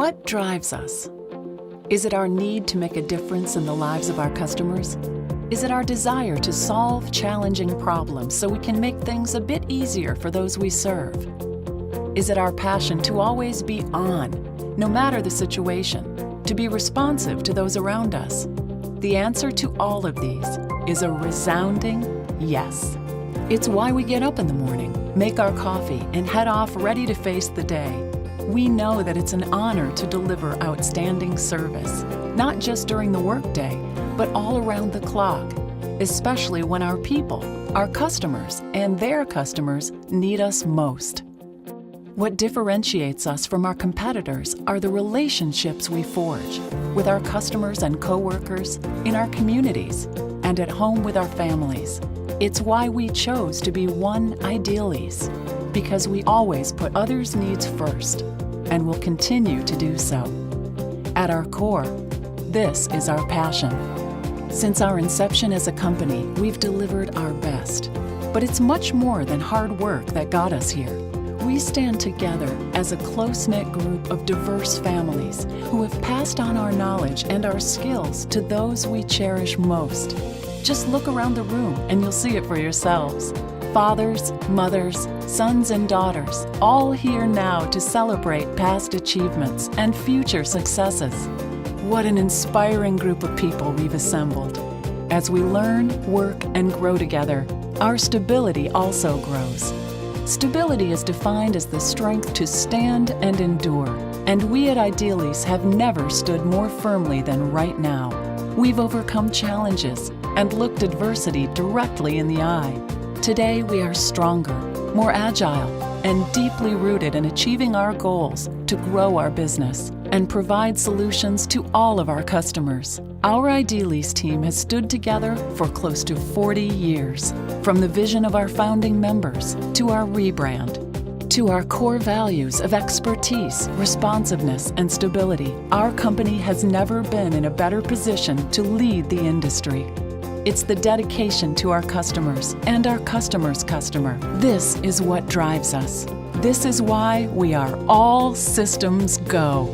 What drives us? Is it our need to make a difference in the lives of our customers? Is it our desire to solve challenging problems so we can make things a bit easier for those we serve? Is it our passion to always be on, no matter the situation, to be responsive to those around us? The answer to all of these is a resounding yes. It's why we get up in the morning, make our coffee, and head off ready to face the day. We know that it's an honor to deliver outstanding service, not just during the workday, but all around the clock, especially when our people, our customers, and their customers need us most. What differentiates us from our competitors are the relationships we forge with our customers and coworkers, in our communities, and at home with our families. It's why we chose to be one Idealease, because we always put others' needs first, and will continue to do so. At our core, this is our passion. Since our inception as a company, we've delivered our best. But it's much more than hard work that got us here. We stand together as a close-knit group of diverse families who have passed on our knowledge and our skills to those we cherish most. Just look around the room and you'll see it for yourselves. Fathers, mothers, sons and daughters, all here now to celebrate past achievements and future successes. What an inspiring group of people we've assembled. As we learn, work, and grow together, our stability also grows. Stability is defined as the strength to stand and endure, and we at Idealease have never stood more firmly than right now. We've overcome challenges and looked adversity directly in the eye. Today we are stronger, more agile, and deeply rooted in achieving our goals to grow our business and provide solutions to all of our customers. Our Idealease team has stood together for close to 40 years, from the vision of our founding members to our rebrand, to our core values of expertise, responsiveness, and stability. Our company has never been in a better position to lead the industry. It's the dedication to our customers and our customer's customer. This is what drives us. This is why we are all systems go.